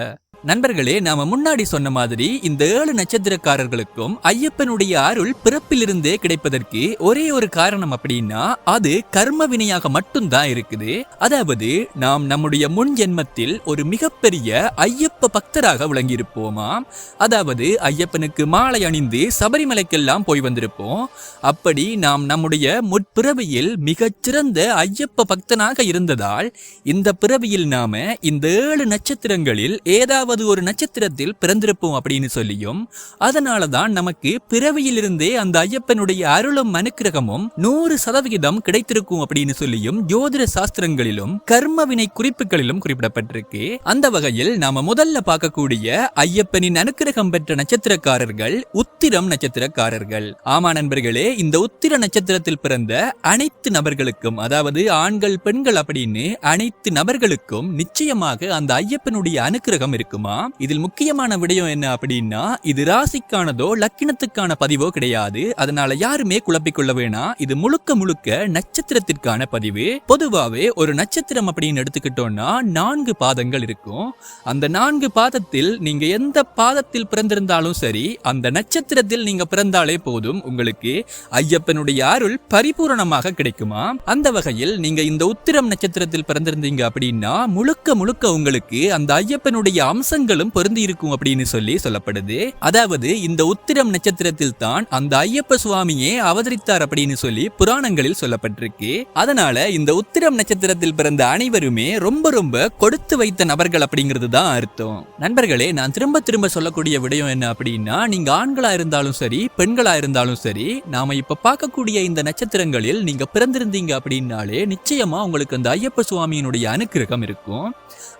நண்பர்களே, நாம முன்னாடி சொன்ன மாதிரி இந்த 7 நட்சத்திரக்காரர்களுக்கும் ஐயப்பனுடைய அருள் பிறப்பிலிருந்தே கிடைப்பதற்கு ஒரே ஒரு காரணம் அப்படின்னா அது கர்ம வினையாக மட்டும்தான் இருக்குது. அதாவது நாம் நம்முடைய முன் ஜென்மத்தில் ஒரு மிகப்பெரிய ஐயப்ப பக்தராக விளங்கி இருப்போமாம். அதாவது ஐயப்பனுக்கு மாலை அணிந்து சபரிமலைக்கெல்லாம் போய் வந்திருப்போம். அப்படி நாம் நம்முடைய முற்பிறவியில் மிகச்சிறந்த ஐயப்ப பக்தனாக இருந்ததால் இந்த பிறவியில் நாம இந்த 7 நட்சத்திரங்களில் ஏதாவது ஏதாவது ஒரு நட்சத்திரத்தில் பிறந்திருப்போம் அப்படின்னு சொல்லியும், அதனாலதான் நமக்கு பிறவியிலிருந்தே அந்த ஐயப்பனுடைய அருளும் அனுக்கிரகமும் 100% கிடைத்திருக்கும் அப்படின்னு சொல்லியும் ஜோதிட சாஸ்திரங்களிலும் கர்மவினை குறிப்புகளிலும் குறிப்பிடப்பட்டிருக்கு. அந்த வகையில் நாம முதல்ல பார்க்கக்கூடிய ஐயப்பனின் அனுக்கிரகம் பெற்ற நட்சத்திரக்காரர்கள் உத்திரம் நட்சத்திரக்காரர்கள். ஆமா நண்பர்களே, இந்த உத்திர நட்சத்திரத்தில் பிறந்த அனைத்து நபர்களுக்கும், அதாவது ஆண்கள் பெண்கள் அப்படின்னு அனைத்து நபர்களுக்கும் நிச்சயமாக அந்த ஐயப்பனுடைய அனுக்கிரகம் இருக்குமா. இதில் முக்கியமான விடயம் என்ன அப்படின்னா, இது ராசிக்கானதோ லக்கினத்துக்கான பதிவோ கிடையாது. அதனால யாருமே குழப்பிக்கொள்ள வேணாம். இது முழுக்க முழுக்க நட்சத்திரத்திற்கான பதிவு. பொதுவாவே ஒரு நட்சத்திரம் அப்படின்னு எடுத்துக்கிட்டோம்னா 4 பாதங்கள் இருக்கும். அந்த 4 பாதத்தில் நீங்க எந்த பாதத்தில் பிறந்திருந்தாலும் சரி, அந்த நட்சத்திரத்தில் நீங்க பிறந்தாலே போதும், உங்களுக்கு ஐயப்பனுடைய அருள் பரிபூரணமாக கிடைக்குமா. அந்த வகையில் நீங்க இந்த உத்திரம் நட்சத்திரத்தில் பிறந்திருந்தீங்க அப்படின்னா முழுக்க முழுக்க உங்களுக்கு அந்த ஐயப்பனுடைய அம்சங்களும் பொருந்தி இருக்கும் அப்படின்னு சொல்லப்படுது. அதாவது இந்த உத்திரம் நட்சத்திரத்தில் தான் அந்த ஐயப்ப சுவாமியே அவதரித்தார் அப்படின்னு சொல்லி புராணங்களில் சொல்லப்பட்டிருக்கு. அதனால இந்த உத்திரம் நட்சத்திரத்தில் பிறந்த அனைவருமே ரொம்ப ரொம்ப கொடுத்து வைத்த நபர்கள் அப்படிங்கிறது தான் அர்த்தம். நண்பர்களே, நான் திரும்ப திரும்ப சொல்லக்கூடிய விடயம் என்ன அப்படின்னா, நீங்க ஆண்களா இருந்தாலும் சரி பெண்களா இருந்தாலும் சரி, நாம இப்ப பார்க்கக்கூடிய இந்த நட்சத்திரங்களில் நீங்க பிறந்திருந்தீங்க அப்படின்னாலே நிச்சயமா உங்களுக்கு அந்த ஐயப்ப சுவாமியினுடைய அனுக்கிரகம் இருக்கும்.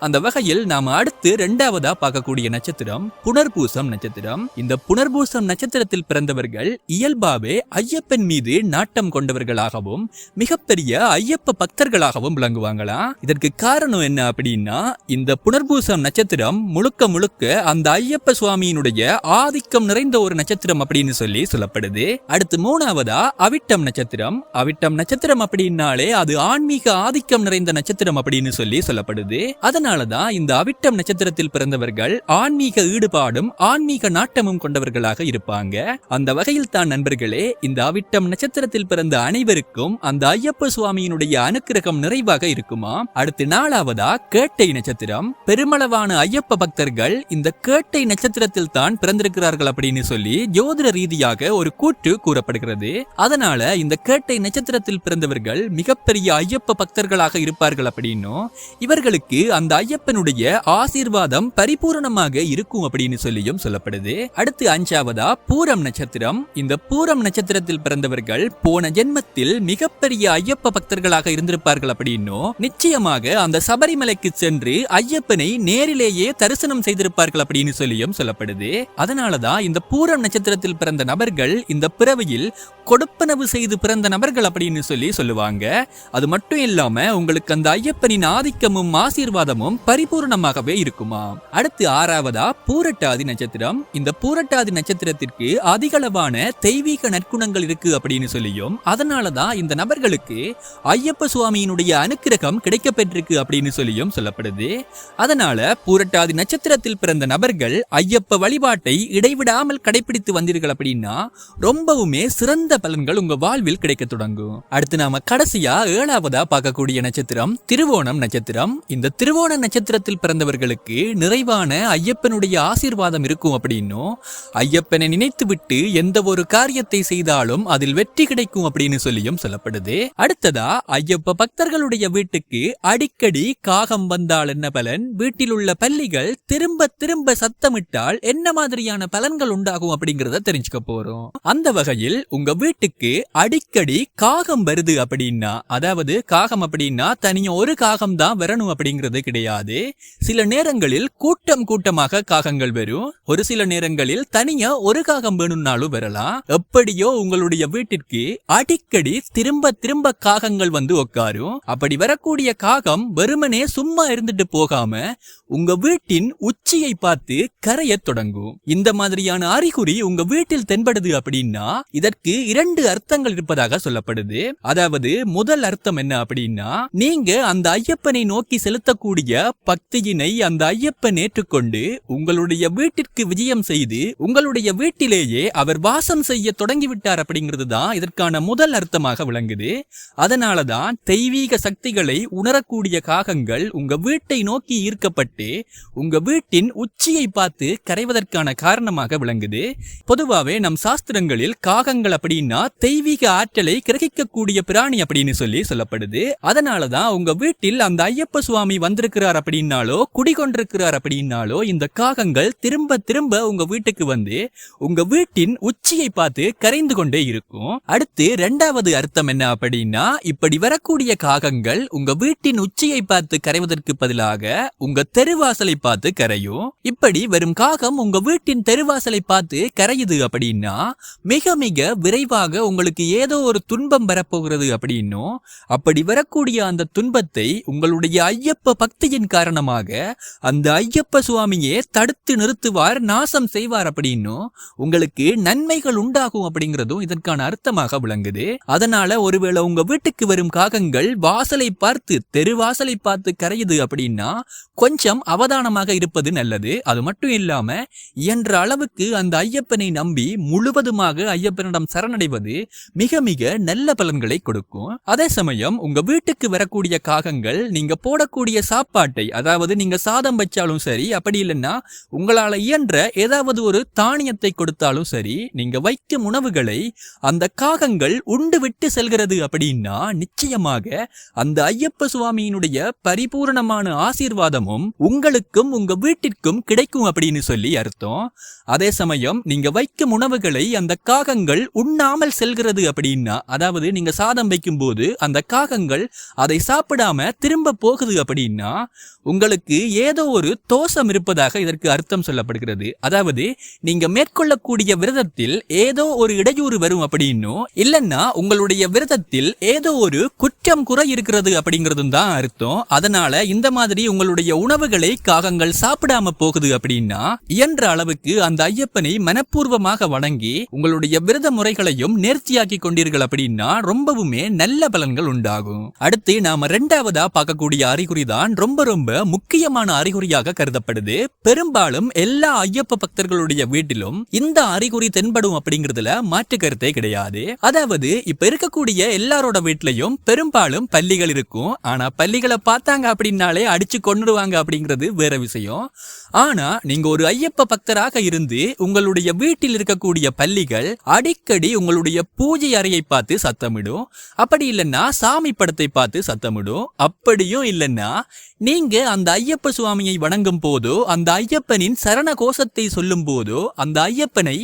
அந்த வகையில் நாம அடுத்து 2வதா பார்க்கக்கூடிய நட்சத்திரம் புனர்பூசம் நட்சத்திரம். இந்த புனர்பூசம் நட்சத்திரத்தில் பிறந்தவர்கள் இயல்பாவே ஐயப்பன் மீது நாட்டம் கொண்டவர்களாகவும் மிகப்பெரிய ஐயப்ப பக்தர்களாகவும் விளங்குவாங்களாம். இதற்கு காரணம் என்ன அப்படின்னா, இந்த புனர்பூசம் நட்சத்திரம் முழுக்க முழுக்க அந்த ஐயப்ப சுவாமியினுடைய ஆதிக்கம் நிறைந்த ஒரு நட்சத்திரம் அப்படின்னு சொல்லப்படுது. அடுத்து 3வதா அவிட்டம் நட்சத்திரம். அவிட்டம் நட்சத்திரம் அப்படின்னாலே அது ஆன்மீக ஆதிக்கம் நிறைந்த நட்சத்திரம் அப்படின்னு சொல்லப்படுது. அதனாலதான் இந்த அவிட்டம் நட்சத்திரத்தில் பிறந்தவர்கள் ஆன்மீக ஈடுபாடும் ஆன்மீக நாட்டமும் கொண்டவர்களாக இருப்பாங்க. அந்த வகையில் தான் நண்பர்களே, இந்த அவிட்டம் நட்சத்திரத்தில் பிறந்த அனைவருக்கும் அந்த ஐயப்ப சுவாமியினுடைய அனுக்கிரகம் நிறைவாக இருக்குமா. அடுத்து 4வதா கேட்டை நட்சத்திரம். பெருமளவான ஐயப்ப பக்தர்கள் இந்த கேட்டை நட்சத்திரத்தில் தான் பிறந்திருக்கிறார்கள் அப்படின்னு சொல்லி ஜோதிட ரீதியாக ஒரு கூற்று கூறப்படுகிறது. அதனால இந்த கேட்டை நட்சத்திரத்தில் பிறந்தவர்கள் மிகப்பெரிய ஐயப்ப பக்தர்களாக இருப்பார்கள் அப்படின்னும், இவர்களுக்கு அந்த ஐயப்பனுடைய ஆசீர்வாதம் பரிபூரணமாக இருக்கும் அப்படின்னு சொல்லியும் சொல்லப்படுது. அடுத்து 5வதா பூரம் நட்சத்திரம். இந்த பூரம் நட்சத்திரத்தில் பிறந்தவர்கள் போன ஜென்மத்தில் மிகப்பெரிய ஐயப்ப பக்தர்களாக இருந்திருப்பார்கள் அப்படின்னும், நிச்சயமாக அந்த சபரிமலைக்கு சென்று ஐயப்பனை நேரிலேயே தரிசனம் செய்திருப்பார்கள் அப்படின்னு சொல்லியும் சொல்லப்படுது. அதனாலதான் இந்த பூரம் நட்சத்திரத்தில் பிறந்த நபர்கள் இந்த பிறவியில் கொடுப்பனவு செய்து பிறந்த நபர்கள் அப்படின்னு சொல்லுவாங்க. அது மட்டும் இல்லாம உங்களுக்கு அந்த ஐயப்பனின் ஆதிக்கமும் ஆசீர்வாதமும் பரிபூர்ணமாகவே இருக்குமா. அடுத்து 6வதா பூரட்டாதி நட்சத்திரம். இந்த பூரட்டாதி நட்சத்திரத்திற்கு அதிகளவான தெய்வீக நற்குணங்கள் இருக்கு அப்படின்னு சொல்லியும், அதனாலதான் இந்த நபர்களுக்கு ஐயப்ப சுவாமியினுடைய அனுக்கிரகம் கிடைக்க பெற்றிருக்கு அப்படின்னு சொல்லியும் சொல்லப்படுது. அதனால பூரட்டாதி நட்சத்திரத்தில் பிறந்த நபர்கள் ஐயப்ப வழிபாட்டை இடைவிடாமல் கடைபிடித்து வந்தீர்கள் அப்படின்னா ரொம்பவுமே சிறந்த பலன்கள் உங்க வாழ்வில் கிடைக்க தொடங்கும். அடுத்து நாம கடைசியா 7வதா பார்க்கக்கூடிய நட்சத்திரம் திருவோணம் நட்சத்திரம். இந்த திருவோண நட்சத்திரத்தில் பிறந்தவர்களுக்கு நிறைவான ஐயப்பனுடைய ஆசீர்வாதம் இருக்கும் அப்படின்னும், ஐயப்பனை நினைத்து விட்டு எந்த ஒரு காரியத்தை செய்தாலும் அதில் வெற்றி கிடைக்கும் அப்படின்னு சொல்லியும் சொல்லப்படுது. அடுத்ததா ஐயப்ப பக்தர்களுடைய வீட்டுக்கு அடிக்கடி காகம் வந்தால் என்ன பலன், வீட்டில் உள்ள பல்லிகள் திரும்ப திரும்ப சத்தமிட்டால் என்ன மாதிரியான பலன்கள் உண்டாகும் அப்படிங்கறத தெரிஞ்சுக்க போறோம். அந்த வகையில் உங்க வீட்டுக்கு அடிக்கடி காகம் வருது அப்படின்னா, அதாவது காகம் அப்படின்னா தனியா ஒரு காகம் தான் வரணும் அப்படிங்கிறது கிடையாது. சில நேரங்களில் கூட்டம் கூட்டமாக காகங்கள் வரும். ஒரு சில நேரங்களில் தனியா ஒரு காகம் வேணும்னாலும் வரலாம். எப்படியோ உங்களுடைய வீட்டிற்கு அடிக்கடி திரும்ப திரும்ப காகங்கள் வந்து உட்காரும். அப்படி வரக்கூடிய காகம் வெறுமனே சும்மா இருந்துட்டு போகாம உங்க வீட்டின் உச்சியை பார்த்து கரைய தொடங்கும். இந்த மாதிரியான அறிகுறி உங்க வீட்டில் தென்படுது அப்படின்னா இதற்கு 2 அர்த்தங்கள் இருப்பதாக சொல்லப்படுது. அதாவது முதல் அர்த்தம் என்ன அப்படின்னா, நீங்க அந்த ஐயப்பனை நோக்கி செலுத்தக்கூடிய பக்தியினை அந்த ஐயப்பன் ஏற்றுக்கொண்டு உங்களுடைய வீட்டிற்கு விஜயம் செய்து உங்களுடைய வீட்டிலேயே அவர் வாசம் செய்ய தொடங்கிவிட்டார் அப்படிங்கிறது தான் இதற்கான முதல் அர்த்தமாக விளங்குது. அதனாலதான் தெய்வீக சக்திகளை உணரக்கூடிய காகங்கள் உங்க வீட்டை நோக்கி ஈர்க்கப்பட்டு உங்க வீட்டின் உச்சியை பார்த்து கரைவதற்கான காரணமாக விளங்குது. பொதுவாவே நம் சாஸ்திரங்களில் காகங்கள் அப்படின்னா தெய்வீக ஆற்றலை கிரகிக்கக்கூடிய பிராணி அப்படின்னு சொல்லப்படுது. அதனாலதான் உங்க வீட்டில் அந்த ஐயப்ப சுவாமி வந்திருக்கிறார் அப்படின்னாலோ குடிகொண்டிருக்கிறார் அப்படின்னாலோ இந்த காகங்கள் திரும்ப திரும்ப உங்க வீட்டுக்கு வந்து உங்க வீட்டின் உச்சியை பார்த்து கரைந்து கொண்டே இருக்கும். அடுத்து இரண்டாவது அர்த்தம் என்ன அப்படின்னா, இப்படி வரக்கூடிய காகங்கள் உங்க வீட்டின் உச்சியை பார்த்து கரைவதற்கு பதிலாக உங்க தெருவாசலை பார்த்து கரையும். இப்படி வரும் காகம் உங்க வீட்டின் தெருவாசலை பார்த்து கரையுது அப்படின்னா மிக மிக விரைவாக உங்களுக்கு ஏதோ ஒரு துன்பம் வரப்போகிறது அப்படின்னும், அப்படி வரக்கூடிய அந்த துன்பத்தை உங்களுடைய ஐயப்ப பக்தியின் காரணமாக அந்த ஐயப்ப சுவாமியே தடுத்து நிறுத்துவார், நாசம் செய்வார் அப்படின்னும், உங்களுக்கு நன்மைகள் உண்டாகும் அப்படிங்கிறதும் இதற்கான அர்த்தமாக விளங்குது. அதனால ஒருவேளை உங்க வீட்டுக்கு வரும் காகங்கள் வாசலை பார்த்து தெருவாசலை பார்த்து கரையுது அப்படின்னா கொஞ்சம் அவதானமாக இருப்பது நல்லது. அது மட்டும் இல்லாம இயன்ற அளவுக்கு அந்த ஐயப்பனை நம்பி முழுவதுமாக ஐயப்பனிடம் சரணடைவது மிக மிக நல்ல பலன்களை கொடுக்கும். அதே சமயம் உங்க வீட்டுக்கு வரக்கூடிய காகங்கள் நீங்க போடக்கூடிய சாப்பாட்டை, அதாவது நீங்க சாதம் வச்சாலும் சரி, அப்படி இல்லைன்னா உங்களால இயன்ற ஏதாவது ஒரு தானியத்தை கொடுத்தாலும் சரி, நீங்க வைக்கும் உணவுகளை அந்த காகங்கள் உண்டு விட்டு செல்கிறது அப்படின்னா நிச்சயமாக அந்த ஐயப்ப சுவாமியினுடைய பரிபூரணமான ஆசீர்வாதமும் உங்களுக்கும் உங்க வீட்டிற்கும் கிடைக்கும் அப்படின்னு சொல்லி அர்த்தம். அதே சமயம் நீங்க வைக்கும் உணவுகளை அந்த காகங்கள் உண்ணாமல் செல்கிறது அப்படின்னா, அதாவது நீங்க சாதம் வைக்கும் போது அந்த காகங்கள் அதை சாப்பிடாம திரும்ப போகுது அப்படின்னா உங்களுக்கு ஏதோ ஒரு தோஷம் இருப்பதாக இதற்கு அர்த்தம் சொல்லப்படுகிறது. அதாவது நீங்க மேற்கொள்ளக்கூடிய விரதத்தில் ஏதோ ஒரு இடையூறு வரும் அப்படின்னும், இல்லைன்னா உங்களுடைய விரதத்தில் ஏதோ ஒரு குற்றம் குறை இருக்கிறது அப்படிங்கிறதும் தான் அர்த்தம். அதனால இந்த மாதிரி உங்களுடைய உணவுகளை காகங்கள் சாப்பிடாம போகுது அப்படின்னா இயன்ற அளவுக்கு அந்த ஐயப்பனை மனப்பூர்வமாக வணங்கி உங்களுடைய விரத முறைகளையும் நேர்த்தியாக்கி கொண்டீர்கள் அப்படின்னா ரொம்பவுமே நல்ல பலன்கள் உண்டாகும். அடுத்து நாம இரண்டாவதா பார்க்கக்கூடிய அறிகுறி தான் ரொம்ப ரொம்ப முக்கியமான அறிகுறியாக கருதப்படுது. பெரும்பாலும் எல்லா ஐயப்ப பக்தர்களுடைய வீட்டிலும் இந்த அறிகுறி தென்படும் அப்படிங்கிறதுல மாற்று கருத்தே கிடையாது. அதாவது இப்ப இருக்கக்கூடிய எல்லாரோட வீட்லயும் பெரும்பாலும் பள்ளிகள் இருக்கும். ஆனா பள்ளிகளை பார்த்தாங்க அப்படின்னாலே அடிச்சு கொண்டுடுவாங்க அப்படிங்கிறது வேற விஷயம். ஆனா நீங்க ஒரு ஐயப்ப பக்தராக இருந்து உங்களுடைய வீட்டில் இருக்கக்கூடிய பள்ளிகள் அடிக்கடி உங்களுடைய பூஜை அறையை பார்த்து சத்தமிடும், அப்படி இல்லைன்னா சாமி படத்தை பார்த்து சத்தமிடும். அப்படியும் இல்லைன்னா நீங்க அந்த ஐயப்ப சுவாமியை வணங்கும் போதோ, அந்த ஐயப்பனின் சரண கோஷத்தை சொல்லும் போதோ, அந்த ஐயப்பனை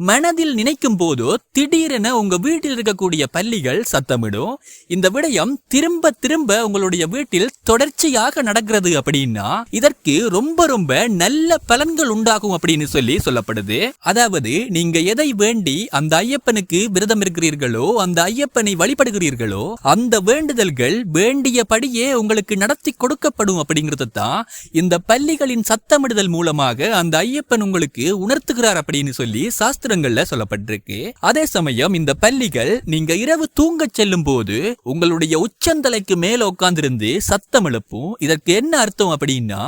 மனதில் நினைக்கும் போதோ திடீரென உங்க வீட்டில் இருக்கக்கூடிய பள்ளிகள் சத்தமிடும். இந்த விடயம் திரும்ப திரும்ப உங்களுடைய வீட்டில் தொடர்ச்சியாக நடக்கிறது அப்படின்னா இதற்கு ரொம்ப ரொம்ப நல்ல பலன்கள் உண்டாகும் அப்படின்னு சொல்லி சொல்லப்படுது. அதாவது நீங்க எதை வேண்டி அந்த ஐயப்பனுக்கு விரதம் இருக்கிறீர்களோ, அந்த ஐயப்பனை வழிபடுகிறீர்களோ, அந்த வேண்டுதல்கள் வேண்டியபடியே உங்களுக்கு நடத்தி கொடுக்கப்படும் அப்படிங்கிறது தான் இந்த பள்ளிகளின் சத்தமிடுதல் மூலமாக அந்த ஐயப்பன் உங்களுக்கு உணர்த்துகிறார் அப்படின்னு சொல்லி சாஸ்திரங்கள்ல சொல்லப்பட்டிருக்கு. அதே சமயம் இந்த பள்ளிகள் நீங்க இரவு தூங்க செல்லும் போது உங்களுடைய உச்சந்தலைக்கு மேல உட்கார்ந்திருந்து சத்தம் எழுப்பும். இதற்கு என்ன அர்த்தம் அப்படின்னா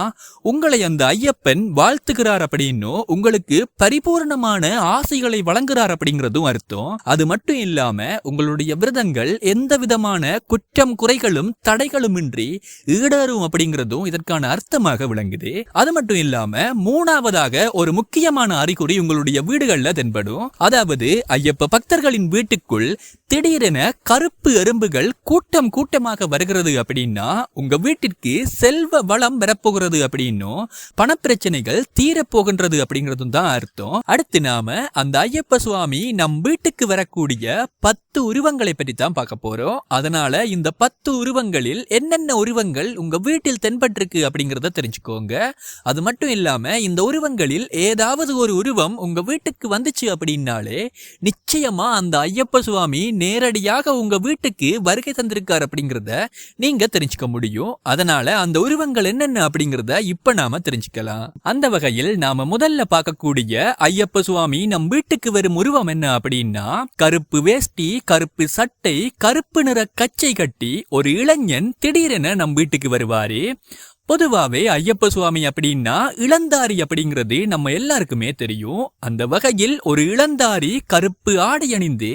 உங்களை அந்த ஐயப்பன் வாழ்த்துகிறார் அப்படின்னும், உங்களுக்கு பரிபூர்ணமான ஆசைகளை வழங்குகிறார் அப்படிங்கிறதும் அர்த்தம். அது மட்டும் இல்லாம உங்களுடைய விரதங்கள் எந்த விதமான குற்றம் குறைகளும் தடைகளும் இன்றி ஈடேறும் அப்படிங்கிறதும் இதற்கான அர்த்தமாக விளங்குது. அது மட்டும் இல்லாம மூணாவதாக ஒரு முக்கியமான அறிகுறி உங்களுடைய வீடுகள்ல தென்படும். அதாவது ஐயப்ப பக்தர்களின் வீட்டுக்குள் திடீரென கருப்பு எறும்புகள் கூட்டம் கூட்டமாக வருகிறது அப்படின்னா உங்க வீட்டிற்கு செல்வ வளம் வரப்போகிறது அப்படின்னும், பணப்பிரச்சனைகள் தீரப்போகின்றது அப்படிங்கிறதும் தான் அர்த்தம். அடுத்து நாம அந்த ஐயப்ப சுவாமி நம் வீட்டுக்கு வரக்கூடிய 10 உருவங்களை பற்றி தான் பார்க்க போறோம். அதனால இந்த 10 உருவங்களில் என்னென்ன உருவங்கள் உங்க வீட்டில் தென்பட்டிருக்கு அப்படிங்கறத தெரிஞ்சுக்கோங்க. அது மட்டும் இல்லாம இந்த உருவங்களில் ஏதாவது ஒரு உருவம் உங்க வீட்டுக்கு வந்துச்சு அப்படின்னாலே நிச்சயமா அந்த ஐயப்ப சுவாமி நேரடியாக உங்க வீட்டுக்கு வருகை தந்திருக்கார் அப்படிங்கறத நீங்க தெரிஞ்சுக்க முடியும். அதனால அந்த உருவங்கள் என்னென்ன அப்படிங்கறத இப்ப நாம தெரிஞ்சுக்கலாம். அந்த வகையில் நாம முதல்ல பார்க்கக்கூடிய ஐயப்ப சுவாமி நம் வீட்டுக்கு வரும் உருவம் என்ன அப்படின்னா, கருப்பு வேஷ்டி, கருப்பு சட்டை, கருப்பு நிற கச்சை கட்டி ஒரு இளைஞன் திடீரென நம் வீட்டுக்கு வருவாரு. பொதுவாவே ஐயப்ப சுவாமி அப்படின்னா இளந்தாரி அப்படிங்கிறது நம்ம எல்லாருக்குமே தெரியும். அந்த வகையில் ஒரு இளந்தாரி கருப்பு ஆடை அணிந்து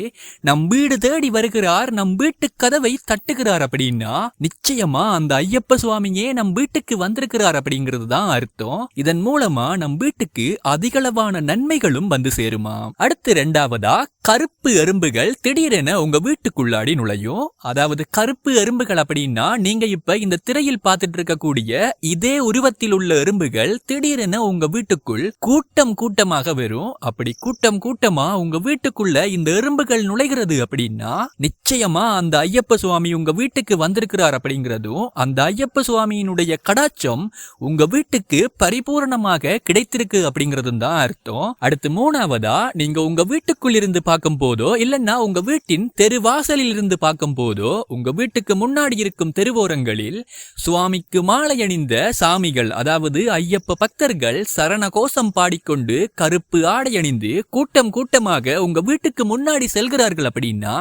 நம் வீடு தேடி வருகிறார், நம் வீட்டு கதவை தட்டுகிறார் அப்படின்னா நிச்சயமா அந்த ஐயப்ப சுவாமியே நம் வீட்டுக்கு வந்திருக்கிறார் அப்படிங்கிறது தான் அர்த்தம். இதன் மூலமா நம் வீட்டுக்கு அதிகளவான நன்மைகளும் வந்து சேருமா. அடுத்து இரண்டாவதா கருப்பு எறும்புகள் திடீரென உங்க வீட்டுக்குள்ளாடி நுழையும். அதாவது கருப்பு எறும்புகள் அப்படின்னா நீங்க இப்ப இந்த திரையில் பார்த்துட்டு இருக்கக்கூடிய இதே உருவத்தில் உள்ள எறும்புகள் திடீரென உங்க வீட்டுக்குள் கூட்டம் கூட்டமாக வரும். அப்படி கூட்டம் கூட்டமா உங்க வீட்டுக்குள்ள இந்த எறும்புகள் நுழைகிறது அப்படின்னா நிச்சயமா அந்த ஐயப்ப சுவாமி உங்க வீட்டுக்கு வந்திருக்கிறார் அப்படிங்கிறதும், அந்த ஐயப்ப சுவாமியினுடைய கடாட்சம் உங்க வீட்டுக்கு பரிபூர்ணமாக கிடைத்திருக்கு அப்படிங்கறதும் தான் அர்த்தம். அடுத்து மூணாவதா, நீங்க உங்க வீட்டுக்குள் இருந்து பார்க்கும் போதோ இல்லன்னா உங்க வீட்டின் தெருவாசலில் இருந்து பார்க்கும் போதோ உங்க வீட்டுக்கு முன்னாடி இருக்கும் தெருவோரங்களில் சுவாமிக்கு மாலை அணிந்த சாமிகள், அதாவது ஐயப்ப பக்தர்கள் சரண கோஷம் பாடிக்கொண்டு கருப்பு ஆடை அணிந்து கூட்டம் கூட்டமாக உங்க வீட்டுக்கு முன்னாடி செல்கிறார்கள் அப்படின்னா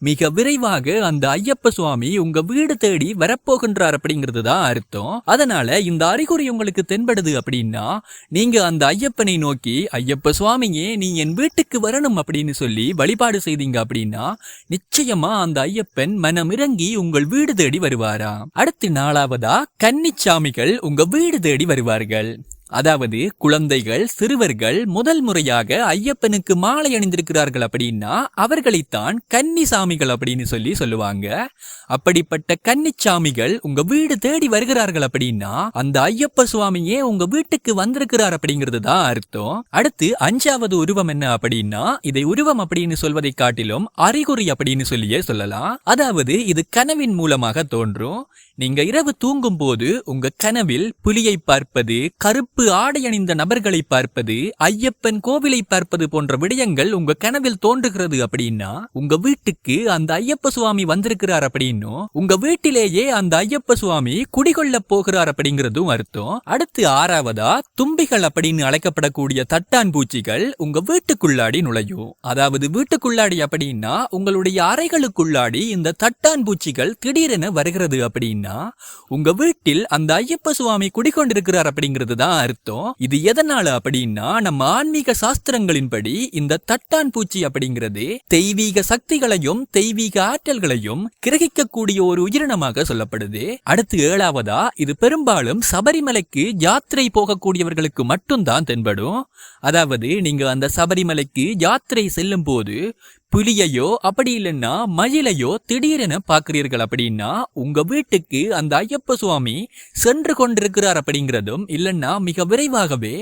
மிக விரைவாக அந்த ஐயப்ப சுவாமி உங்க வீடு தேடி வரப்போகின்றார் அப்படிங்கிறது தான் அர்த்தம். அதனால இந்த அறிகுறி உங்களுக்கு தென்படுது அப்படின்னா நீங்க அந்த ஐயப்பனை நோக்கி, ஐயப்ப சுவாமியே நீ என் வீட்டுக்கு வரணும் அப்படின்னு சொல்லி வழிபாடு செய்தீங்க அப்படின்னா நிச்சயமா அந்த ஐயப்பன் மனமிறங்கி உங்கள் வீடு தேடி வருவாராம். அடுத்து நாலாவதா, கன்னிச்சாமிகள் உங்க வீடு தேடி வருவார்கள். அதாவது குழந்தைகள் சிறுவர்கள் முதல் முறையாக ஐயப்பனுக்கு மாலை அணிந்திருக்கிறார்கள் அப்படின்னா அவர்களைத்தான் கன்னிசாமிகள் அப்படின்னு சொல்லுவாங்க. அப்படிப்பட்ட கன்னிச்சாமிகள் உங்க வீடு தேடி வருகிறார்கள் அப்படின்னா அந்த ஐயப்ப சுவாமியே உங்க வீட்டுக்கு வந்திருக்கிறார் அப்படிங்கிறது தான் அர்த்தம். அடுத்து அஞ்சாவது உருவம் என்ன அப்படின்னா, இதை உருவம் அப்படின்னு சொல்வதை காட்டிலும் அறிகுறி அப்படின்னு சொல்லியே சொல்லலாம். அதாவது இது கனவின் மூலமாக தோன்றும். நீங்க இரவு தூங்கும் போது உங்க கனவில் புலியை பார்ப்பது, கருப்பு ஆடை அணிந்த நபர்களை பார்ப்பது, ஐயப்பன் கோவிலை பார்ப்பது போன்ற விடயங்கள் உங்க கனவில் தோன்றுகிறது அப்படின்னா உங்க வீட்டுக்கு அந்த ஐயப்ப சுவாமி வந்திருக்கிறார் அப்படின்னும் உங்க வீட்டிலேயே அந்த ஐயப்ப சுவாமி குடிகொள்ள போகிறார் அப்படிங்கிறதும் அர்த்தம். அடுத்து ஆறாவதா, தும்பிகள் அப்படின்னு அழைக்கப்படக்கூடிய தட்டான் பூச்சிகள் உங்க வீட்டுக்குள்ளாடி நுழையும். அதாவது வீட்டுக்குள்ளாடி அப்படின்னா உங்களுடைய அறைகளுக்குள்ளாடி இந்த தட்டான் பூச்சிகள் திடீரென வருகிறது அப்படின்னா உங்க வீட்டில் அந்த ஐயப்ப சுவாமி குடிக்கொண்டிருக்கிறார் அப்படிங்கிறது தான் அர்த்தம். இது எதனால அப்படின்னா நம்ம ஆன்மீக சாஸ்திரங்களின்படி இந்த தட்டான் பூச்சி அப்படிங்கிறது தெய்வீக சக்திகளையும் தெய்வீக ஆற்றல்களையும் கிரகிக்கக்கூடிய ஒரு உயிரினமாக சொல்லப்படுது. அடுத்து ஏழாவதா, இது பெரும்பாலும் சபரிமலைக்கு யாத்திரை போகக்கூடியவர்களுக்கு மட்டும்தான் தென்படும். அதாவது நீங்க அந்த சபரிமலைக்கு யாத்திரை செல்லும் போது புலியையோ அப்படி இல்லைன்னா மயிலையோ திடீரென பாக்குறீர்கள் அப்படின்னா உங்க வீட்டுக்கு அந்த ஐயப்ப சுவாமி சென்று கொண்டிருக்கிறார் அப்படிங்கிறதும், இல்லைன்னா மிக விரைவாகவே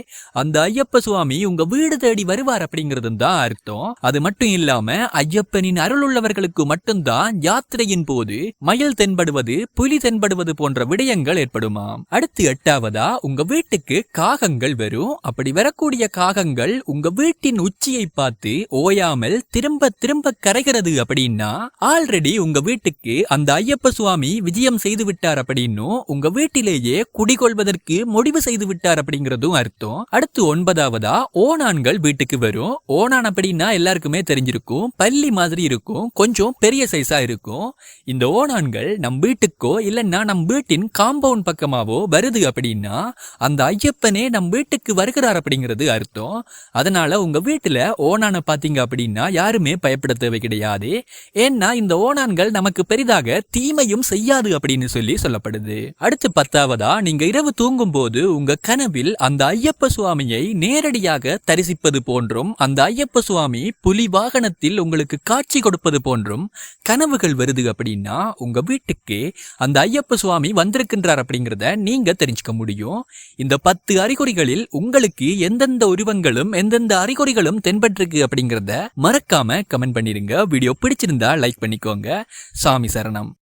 அந்த ஐயப்ப சுவாமி உங்க வீடு தேடி வருவார் அப்படிங்கிறதும் தான் அர்த்தம். அது மட்டும் இல்லாம ஐயப்பனின் அருள் உள்ளவர்களுக்கு மட்டும்தான் யாத்திரையின் போது மயில் தென்படுவது, புலி தென்படுவது போன்ற விடயங்கள் ஏற்படுமாம். அடுத்து எட்டாவதா, உங்க வீட்டுக்கு காகங்கள் வரும். அப்படி வரக்கூடிய காகங்கள் உங்க வீட்டின் உச்சியை பார்த்து ஓயாமல் திரும்ப திரும்ப கரைகிறது அப்படின்னா ஆல்ரெடி உங்க வீட்டுக்கு அந்த ஐயப்ப சுவாமி விஜயம் செய்து விட்டார் அப்படின்னும் உங்க வீட்டிலேயே குடிகொள்வதற்கு முடிவு செய்து விட்டார் அப்படிங்கறதும் அர்த்தம். அடுத்து ஒன்பதாவதா, ஓணான்கள் வீட்டுக்கு வரும். ஓணான் அப்படின்னா எல்லாருக்குமே தெரிஞ்சிருக்கும், பள்ளி மாதிரி இருக்கும், கொஞ்சம் பெரிய சைஸா இருக்கும். இந்த ஓணான்கள் நம் வீட்டுக்கோ இல்லைன்னா நம் வீட்டின் காம்பவுண்ட் பக்கமாவோ வருது அப்படின்னா அந்த ஐயப்பனே நம் வீட்டுக்கு வருகிறார் அப்படிங்கிறது அர்த்தம். அதனால உங்க வீட்டுல ஓணானை பாத்தீங்க அப்படின்னா யாருமே பயப்பட தேவை கிடையாது. ஏன்னா இந்த ஓணான்கள் நமக்கு பெரிதாக தீமையும் செய்யாது அப்படின்னு சொல்லப்படுது. அடுத்து பத்தாவதா, நீங்க இரவு தூங்கும் போது உங்க கனவில் அந்த ஐயப்ப சுவாமியை நேரடியாக தரிசிப்பது போன்றும் அந்த ஐயப்ப சுவாமி புலி வாகனத்தில் உங்களுக்கு காட்சி கொடுப்பது போன்றும் கனவுகள் வருது அப்படின்னா உங்க வீட்டுக்கு அந்த ஐயப்ப சுவாமி வந்திருக்கின்றார் அப்படிங்கிறத நீங்க தெரிஞ்சுக்க முடியும். இந்த 10 அறிகுறிகளில் உங்களுக்கு எந்தெந்த உருவங்களும் எந்தெந்த அறிகுறிகளும் தென்பட்டிருக்கு அப்படிங்கிறத மறக்காம கமெண்ட் பண்ணிருங்க. வீடியோ பிடிச்சிருந்தா லைக் பண்ணிக்கோங்க. சாமி சரணம்.